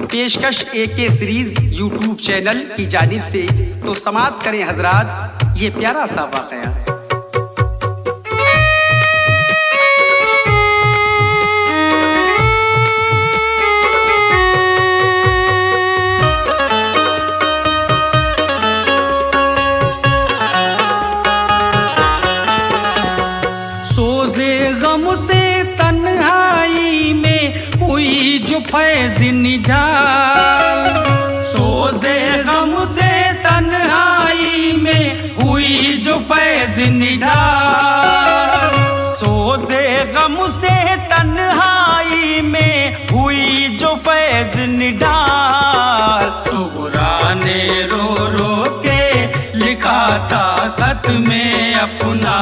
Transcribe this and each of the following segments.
पेशकश AK series YouTube channel की जानिब से। तो समाअत करें हजरात ये प्यारा सा वाक़या। सोज़े गम से तन्हाई में हुई जो फैज़ निढाल, सोज़े गम से तन्हाई में हुई जो फैज़ निढाल, सोज़े गम से तन्हाई में हुई जो फैज़ निढाल। सुगरा ने रो रो के लिखा था खत में अपना,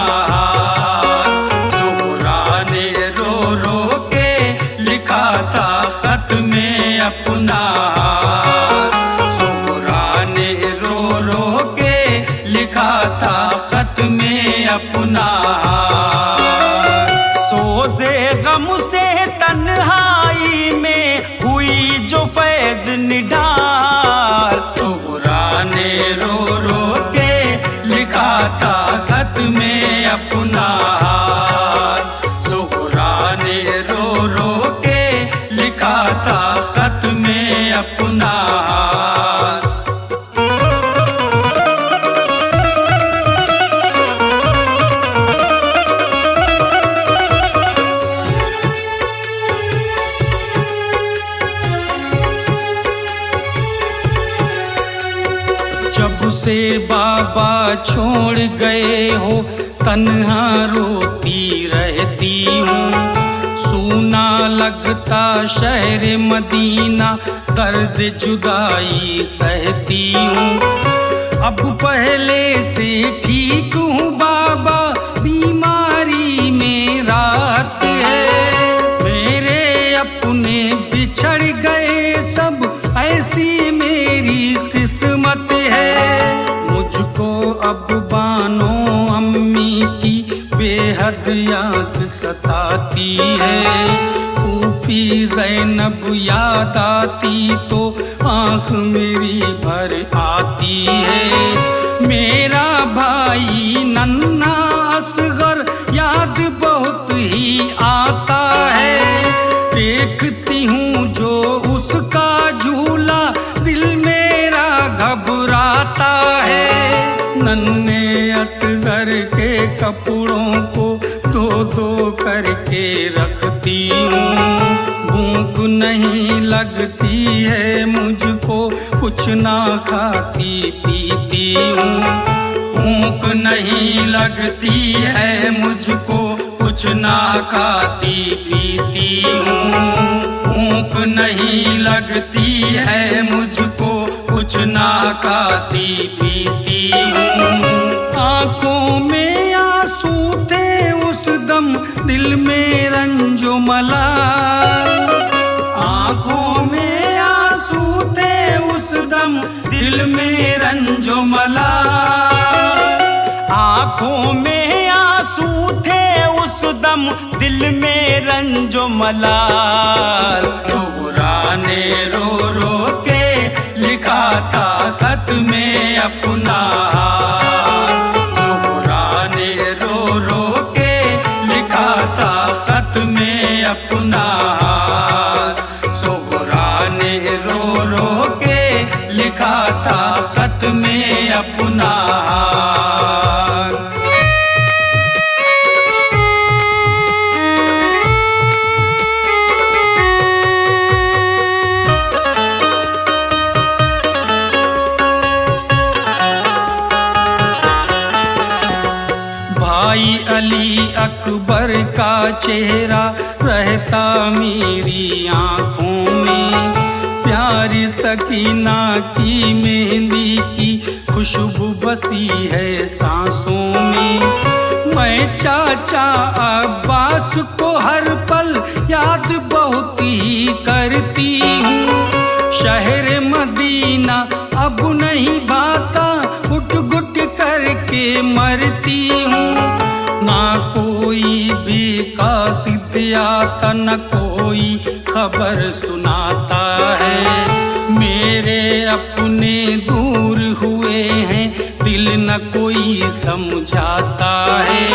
था खत में अपना। सुगरा ने रो रो के लिखा था खत में अपना। सोज़े गम से तन्हाई में हुई जो फैज़ निढाल, सुगरा ने रो रो के लिखा था खत में अपना। था खत में अपना। जब से बाबा छोड़ गए हो तन्हा रोती रहती हूँ, सूना लगता शहर मदीना दर्द जुदाई सहती हूँ। अब पहले से ठीक हूँ बाबा, बीमारी में राहत है। मेरे अपने बिछड़ गए सब, ऐसी मेरी किस्मत है। मुझको अब बानो अम्मी की बेहद याद सताती है। फूफी ज़ैनब याद आती तो आँख मेरी भर आती है। मेरा भाई नन्हा असगर याद बहुत ही आता है। देखती हूँ जो उसका झूला दिल मेरा घबराता है। नन्हे असगर के कपड़ों को दो दो करके रखती हूँ। भूख नहीं लगती है मुझको, कुछ ना खाती पीती हूँ। भूख नहीं लगती है मुझको, कुछ ना खाती पीती हूँ। भूख नहीं लगती है मुझको, कुछ ना खाती पीती हूँ। आँखों में आंसू थे उस दम, दिल में रंजो मलाल। आँखों में आंसू थे उस दम, दिल में रंजो मलाल। आँखों में आंसू थे उस दम, दिल में रंजो मलाल। सुगरा ने रो रो के लिखा था खत में अपना। सुगरा ने रो रो के लिखा था खत में अपना। सुगरा ने रो रो के लिखा था खत में अपना। भाई अली अकबर का चेहरा रहता मेरी आँखों में। प्यारी सकीना की मेहंदी की खुशबू बसी है सांसों में। मैं चाचा अब्बास को हर पल याद बहुत ही करती हूँ। शहर मदीना अब नहीं भाता, घुट घुट करके मरती हूँ। ना कोई भी कासिद आता, न कोई खबर सुनाता है। मेरे अपने दूर हुए हैं, दिल न कोई समझाता है।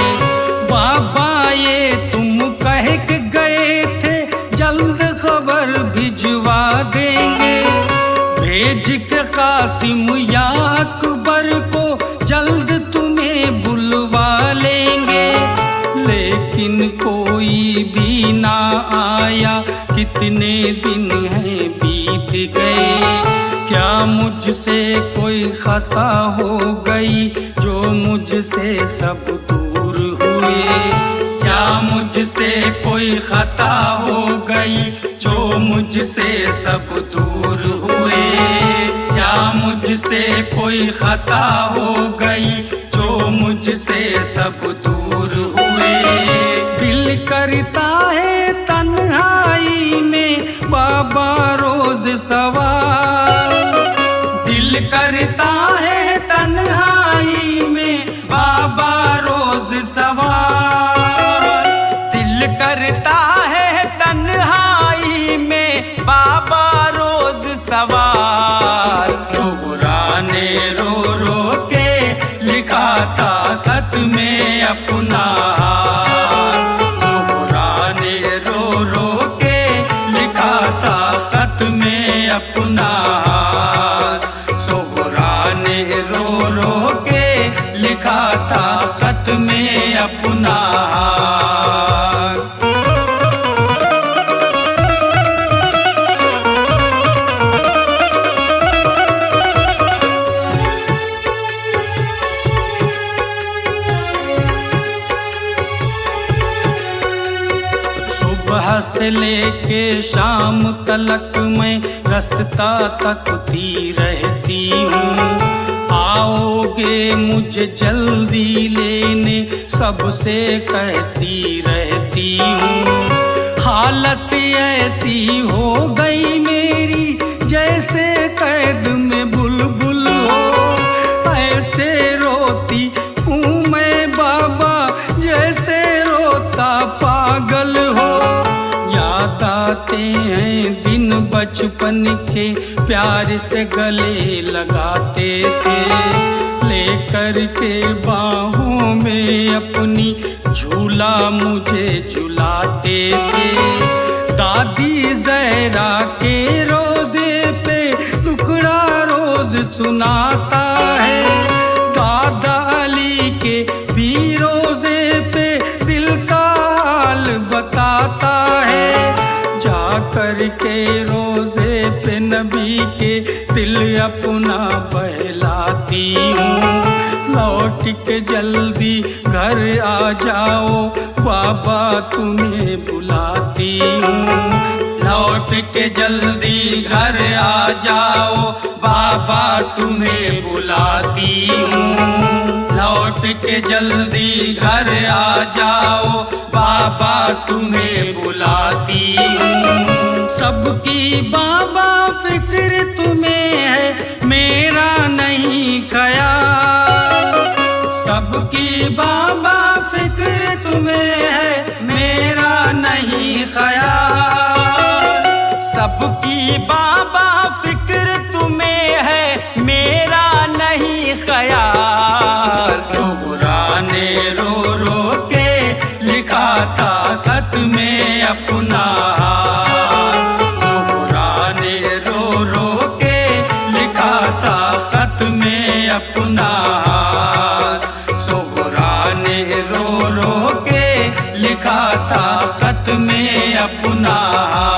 बाबा ये तुम कह के गए थे जल्द खबर भिजवा देंगे, भेज के कासिम या अकबर को जल्द तुम्हें बुलवा लेंगे। लेकिन कोई भी ना आया, कितने दिन हैं बीत गए। क्या मुझसे कोई खता हो गई जो मुझसे सब दूर हुए? क्या मुझसे कोई खता हो गई जो मुझसे सब दूर हुए? क्या मुझसे कोई खता हो गई जो मुझसे सब दूर हुए? दिल करता है तन्हाई में बाबा रोज सवार, दिल करता है तन्हाई में बाबा रोज सवार, दिल करता है तन्हाई में बाबा रोज सवार। ज़ोहरा ने रो रो के लिखा था खत में अपना हाल, ज़ोहरा ने रो रो के लिखा था खत में अपना हाल, ज़ोहरा ने रो रो के लिखा था खत में अपना हाल। सुबह से लेके शाम तलक मैं रास्ता तकती रहती हूँ, आओगे मुझे जल्दी लेने सबसे कहती रहती हूँ। हालत ऐसी हो गई मेरी जैसे कैद में बुलबुल हो, ऐसे रोती हूँ मैं बाबा जैसे रोता पागल हो। याद आते हैं दिन बचपन के, प्यार से गले लगाते थे, लेकर के बाहों में अपनी झूला मुझे झुलाते थे। दादी ज़हरा के रोज़े पे दुखड़ा रोज़ सुनाता है, दादा अली के भी रोज़े पे दिल का हाल बताता है। जा कर के रोज़े पे नबी के दिल अपना बहलाती हूँ, लौट के जल्दी घर आ जाओ बाबा तुम्हें बुलाती हूँ, लौट के जल्दी घर आ जाओ बाबा तुम्हें बुलाती हूँ, लौट के जल्दी घर आ जाओ बाबा तुम्हें बुलाती हूँ। सबकी बाबा फिक्र तुम्हें है मेरा नहीं ख्याल, सबकी बाबा फिक्र तुम्हें है मेरा नहीं ख़याल, सबकी बाबा फिक्र तुम्हें है मेरा नहीं ख़याल। ज़ोहरा ने रो रो के लिखा था खत में अपना हाल, ज़ोहरा ने रो रो के लिखा था खत में अपना हाल, ज़ोहरा ने रो रो के लिखा था खत में अपना हाल।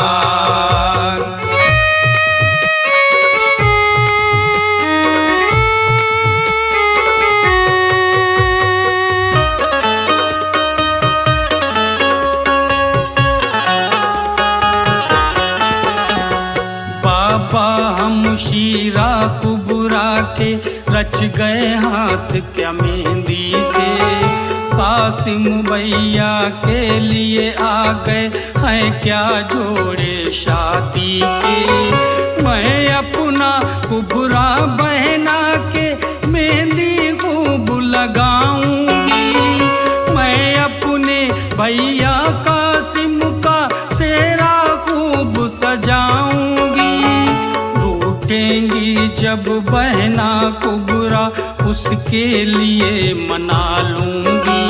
बाबा हम शीरा कुबरा के रच गए हाथ क्या मेहंदी से, कासिम भैया के लिए आ गए हैं क्या जोड़े शादी के। मैं अपना कुबरा बहना के मेहंदी खूब लगाऊंगी, मैं अपने भैया कासिम का सेहरा खूब सजाऊंगी। लौटेंगी जब बहना कुबरा उसके लिए मना लूंगी।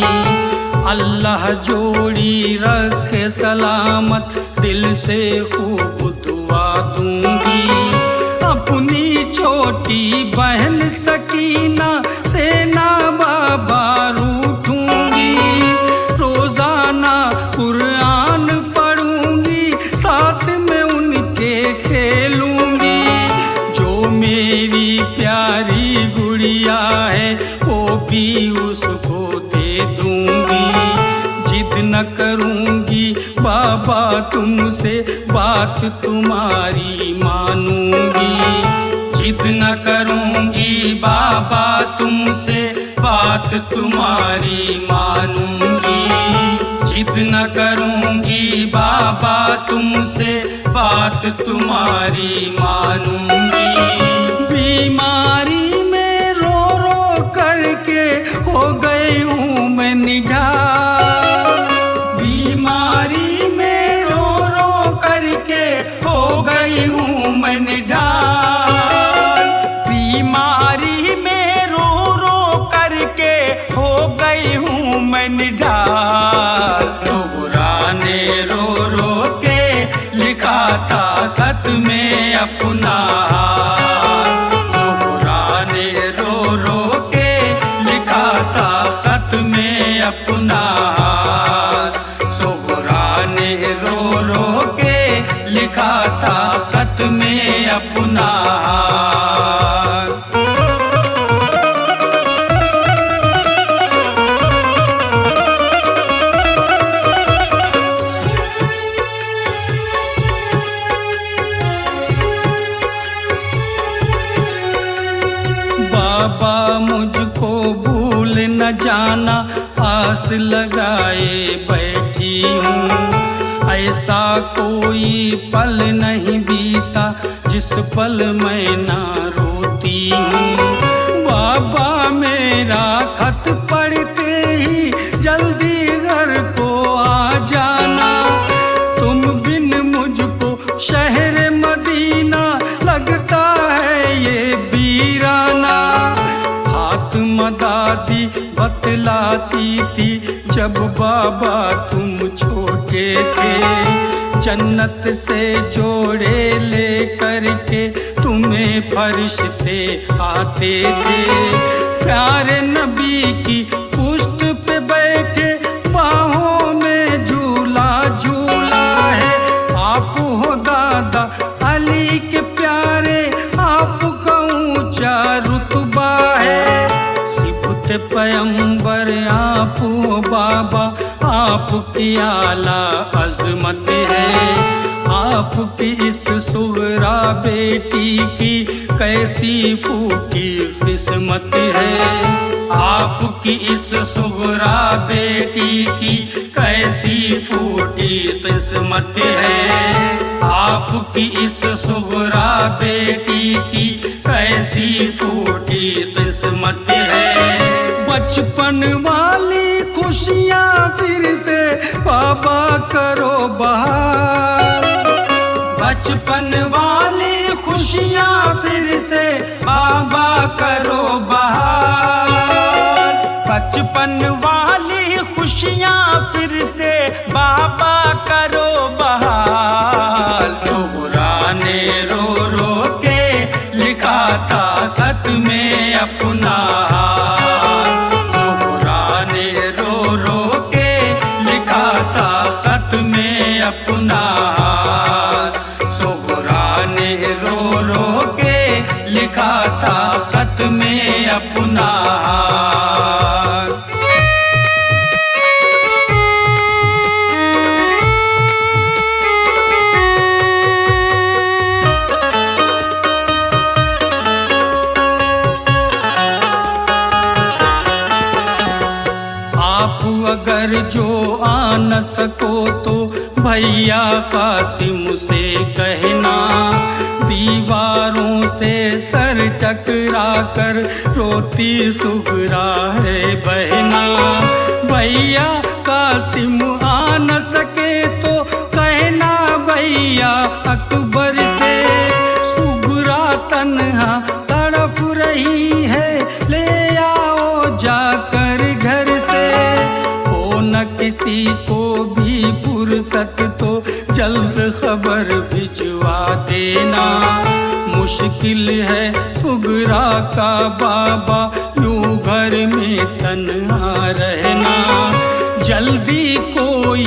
अल्लाह जोड़ी रखे सलामत दिल से खूब दुआ दूंगी। अपनी छोटी बहन सकीना से ना बाबा रूठूंगी। रोजाना कुरान पढ़ूंगी साथ में उनके खेलूंगी। जो मेरी प्यारी गुड़िया है वो भी उसको दे दूंगी। जिद न करूंगी बाबा तुमसे बात तुम्हारी मानूंगी। जिद न करूंगी बाबा तुमसे बात तुम्हारी मानूंगी। जिद न करूंगी बाबा तुमसे बात तुम्हारी मानूंगी। बीमारी में रो रो करके हो गई हूँ मैं निढाल। बीमारी में रो रो करके हो गई हूँ मैं निढाल। बीमारी में रो रो करके हो गई हूँ मैं निढाल। तो पुराने रो रो के लिखा था खत में अपना हाल। तो पुराने रो रो के लिखा था खत में अपना हाल। सो पुराने रो रो के लिखा था खत में अपना हाल। बाबा मुझको भूल न जाना आस लगाए बैठी हूँ। ऐसा कोई पल नहीं बीता जिस पल मैं ना रोती हूँ। बाबा मेरा खत पढ़ते ही जल्दी घर को आ जाना। तुम बिन मुझको शहर मदीना लगता है ये वीराना। फातिमा दादी बतलाती थी जब बाबा तुम छोटे थे। जन्नत से जोड़े ले करके तुम्हें फरिश्ते आते थे। प्यारे नबी की पुश्त पे बैठे बाहों में झूला झूला है। आप हो दादा अली के प्यारे आपका ऊंचा रुतबा है। सिबत पैगंबर आप हो बाबा आपकी आला अजमत है। आपकी इस सुगरा बेटी की कैसी फूकी किस्मत है। आपकी इस सुगरा बेटी की कैसी फूटी किस्मत है। आपकी इस सुगरा बेटी की कैसी फूटी किस्मत है। बचपन वाली खुशियाँ फिर से बाबा करो बहार। बचपन वाली खुशियाँ फिर से बाबा करो बहार। बचपन वाली खुशियाँ फिर से बाबा करो बहार। तो पुराने रो रो के लिखा था खत में अपना हाल। तो पुराने रो रो के लिखा था खत में अपना हाल। सो पुराने रो रो के लिखा था खत में अपना हाल। आप अगर जो आ न सको तो भैया कासिम से कहना। दीवारों से सर टकरा कर रोती सुगरा है बहना। भैया कासिम आ न सके तो कहना भैया अकबर से। सुगरा तन्हा तड़प रही है, ले आओ जाकर घर से। हो न किसी को भी फुर्सत तो जल्द खबर भिजवा देना। मुश्किल है सुगरा का बाबा यूं घर में तन्हा रहना। जल्दी कोई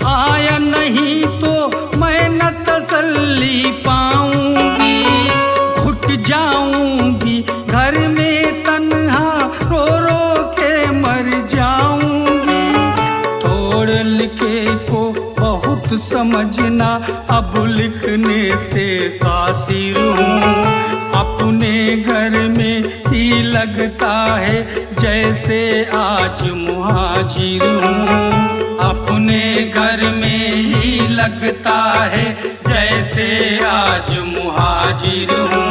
आया नहीं तो मैं न तसल्ली पाऊंगी, घुट जाऊंगी घर में तन्हा, रो रो के मर जाऊंगी। थोड़ लिखे को बहुत समझना, अब लिखने से कासिर हूँ। अपने घर में ही लगता है जैसे आज मुहाजिर हूँ। अपने घर में ही लगता है जैसे आज मुहाजिर हूँ।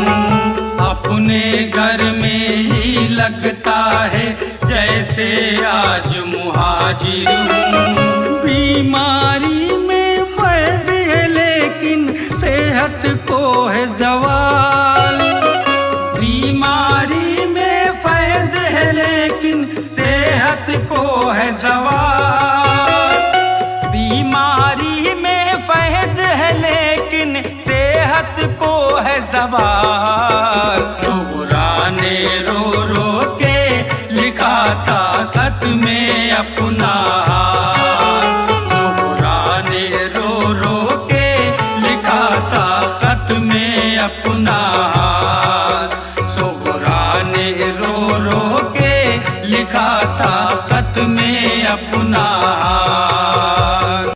अपने घर में ही लगता है जैसे आज मुहाजिर हूँ। बीमारी में फैज़ है लेकिन सेहत को है ज़वाल। बीमारी में फैज़ है लेकिन सेहत को है ज़वाल। बीमारी में फैज़ है लेकिन सेहत को है ज़वाल।